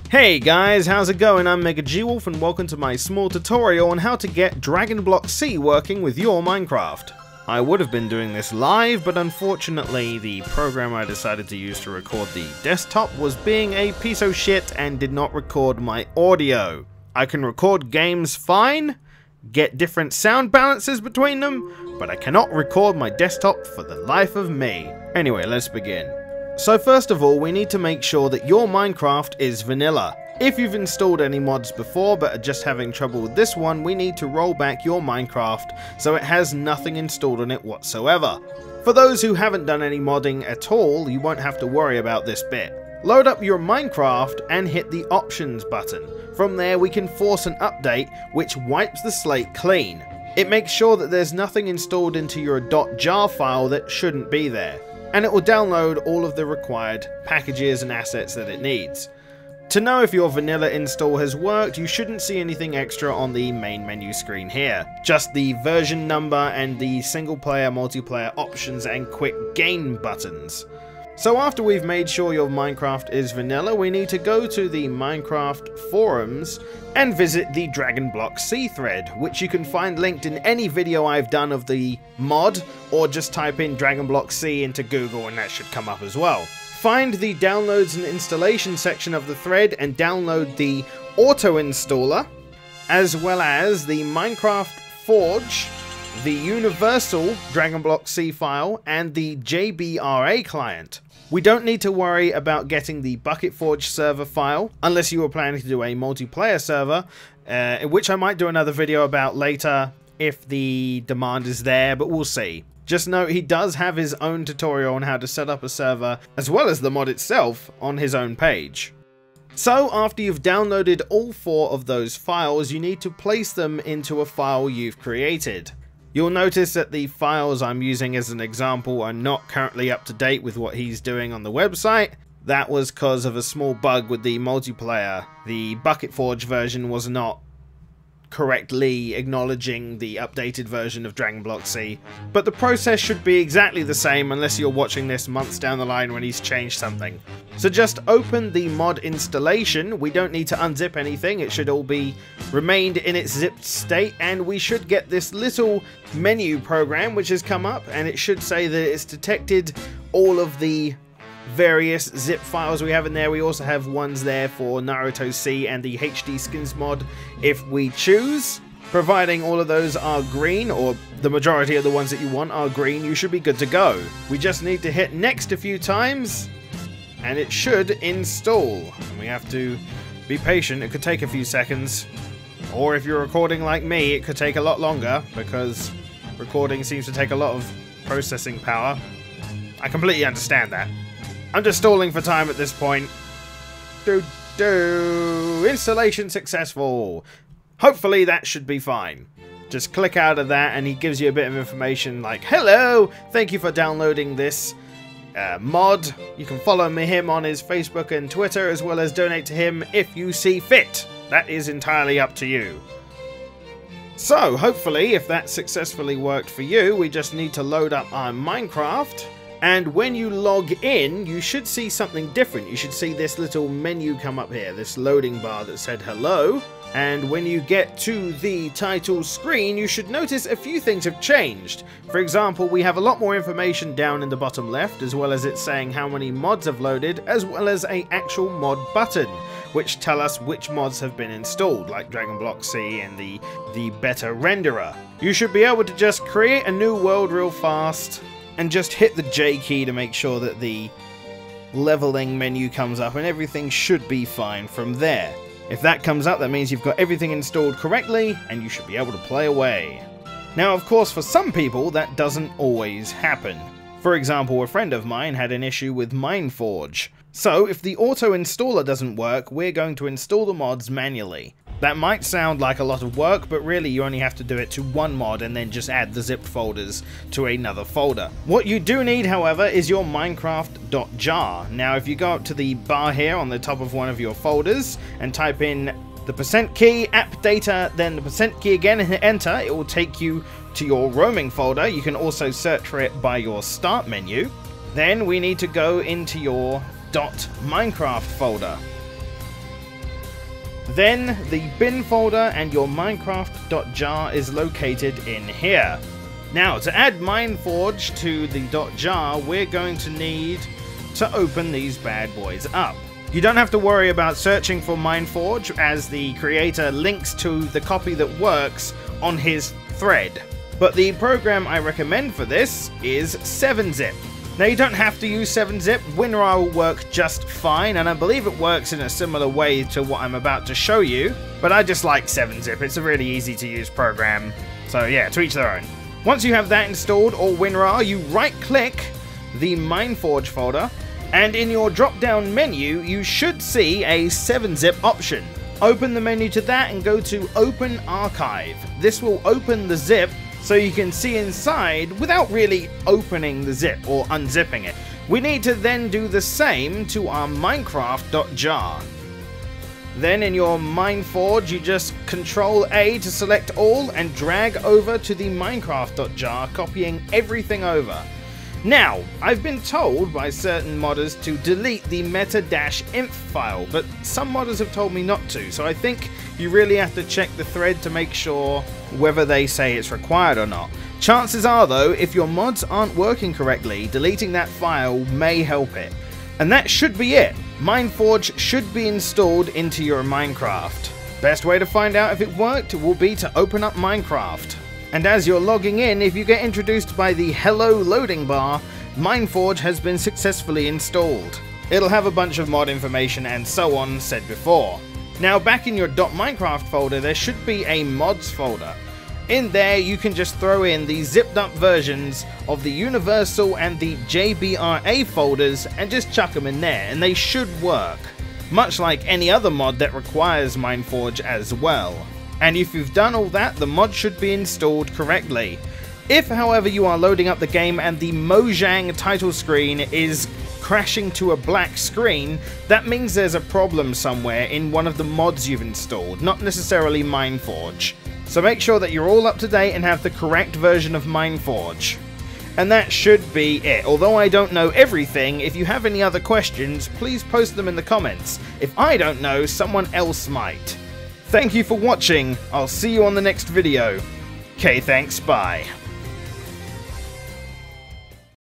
Hey guys, how's it going? I'm MegaGWolf and welcome to my small tutorial on how to get Dragon Block C working with your Minecraft. I would have been doing this live, but unfortunately the program I decided to use to record the desktop was being a piece of shit and did not record my audio. I can record games fine, get different sound balances between them, but I cannot record my desktop for the life of me. Anyway, let's begin. So first of all, we need to make sure that your Minecraft is vanilla. If you've installed any mods before but are just having trouble with this one, we need to roll back your Minecraft so it has nothing installed on it whatsoever. For those who haven't done any modding at all, you won't have to worry about this bit. Load up your Minecraft and hit the options button. From there we can force an update which wipes the slate clean. It makes sure that there's nothing installed into your .jar file that shouldn't be there, and it will download all of the required packages and assets that it needs. To know if your vanilla install has worked, you shouldn't see anything extra on the main menu screen here. Just the version number and the single player, multiplayer options and quick game buttons. So after we've made sure your Minecraft is vanilla, we need to go to the Minecraft forums and visit the Dragon Block C thread, which you can find linked in any video I've done of the mod, or just type in Dragon Block C into Google and that should come up as well. Find the downloads and installation section of the thread and download the auto installer, as well as the Minecraft Forge, the Universal Dragon Block C file, and the JBRA client. We don't need to worry about getting the Bucket Forge server file, unless you were planning to do a multiplayer server, which I might do another video about later if the demand is there, but we'll see. Just note he does have his own tutorial on how to set up a server, as well as the mod itself, on his own page. So after you've downloaded all 4 of those files, you need to place them into a file you've created. You'll notice that the files I'm using as an example are not currently up to date with what he's doing on the website. That was because of a small bug with the multiplayer. The Bucket Forge version was not correctly acknowledging the updated version of Dragon Block C, but the process should be exactly the same unless you're watching this months down the line when he's changed something. So just open the mod installation. We don't need to unzip anything, it should all be remained in its zipped state, and we should get this little menu program which has come up, and it should say that it's detected all of the various zip files we have in there. We also have ones there for Naruto C and the HD skins mod if we choose. Providing all of those are green, or the majority of the ones that you want are green, you should be good to go. We just need to hit next a few times and it should install. And we have to be patient, it could take a few seconds. Or if you're recording like me, it could take a lot longer because recording seems to take a lot of processing power. I completely understand that. I'm just stalling for time at this point. Installation successful. Hopefully that should be fine. Just click out of that and he gives you a bit of information like, hello, thank you for downloading this mod. You can follow him on his Facebook and Twitter, as well as donate to him if you see fit. That is entirely up to you. So hopefully if that successfully worked for you, we just need to load up our Minecraft. And when you log in, you should see something different. You should see this little menu come up here, this loading bar that said hello. And when you get to the title screen, you should notice a few things have changed. For example, we have a lot more information down in the bottom left, as well as it saying how many mods have loaded, as well as an actual mod button, which tell us which mods have been installed, like Dragon Block C and the beta renderer. You should be able to just create a new world real fast, and just hit the J key to make sure that the leveling menu comes up, and everything should be fine from there. If that comes up, that means you've got everything installed correctly, and you should be able to play away. Now, of course, for some people, that doesn't always happen. For example, a friend of mine had an issue with Mineforge. So, if the auto installer doesn't work, we're going to install the mods manually. That might sound like a lot of work, but really you only have to do it to one mod and then just add the zipped folders to another folder. What you do need, however, is your Minecraft.jar. Now if you go up to the bar here on the top of one of your folders and type in the %key, app data, then the %key again and hit enter, it will take you to your roaming folder. You can also search for it by your start menu. Then we need to go into your .minecraft folder. Then the bin folder and your Minecraft.jar is located in here. Now, to add Mineforge to the .jar, we're going to need to open these bad boys up. You don't have to worry about searching for Mineforge, as the creator links to the copy that works on his thread. But the program I recommend for this is 7-zip. Now, you don't have to use 7-zip, WinRAR will work just fine, and I believe it works in a similar way to what I'm about to show you, but I just like 7-zip, it's a really easy to use program, so yeah, to each their own. Once you have that installed, or WinRAR, you right-click the Mineforge folder, and in your drop-down menu, you should see a 7-zip option. Open the menu to that and go to Open Archive. This will open the zip so you can see inside without really opening the zip or unzipping it. We need to then do the same to our Minecraft.jar. Then in your Mineforge, you just Ctrl-A to select all and drag over to the Minecraft.jar, copying everything over. Now, I've been told by certain modders to delete the meta-inf file, but some modders have told me not to, so I think you really have to check the thread to make sure whether they say it's required or not. Chances are though, if your mods aren't working correctly, deleting that file may help it. And that should be it. Mineforge should be installed into your Minecraft. Best way to find out if it worked will be to open up Minecraft. And as you're logging in, if you get introduced by the Hello loading bar, Mineforge has been successfully installed. It'll have a bunch of mod information and so on said before. Now back in your .minecraft folder, there should be a mods folder. In there you can just throw in the zipped up versions of the Universal and the JBRA folders and just chuck them in there, and they should work. Much like any other mod that requires Mineforge as well. And if you've done all that, the mod should be installed correctly. If, however, you are loading up the game and the Mojang title screen is crashing to a black screen, that means there's a problem somewhere in one of the mods you've installed, not necessarily Mineforge. So make sure that you're all up to date and have the correct version of Mineforge. And that should be it. Although I don't know everything, if you have any other questions, please post them in the comments. If I don't know, someone else might. Thank you for watching, I'll see you on the next video. Okay, thanks, bye.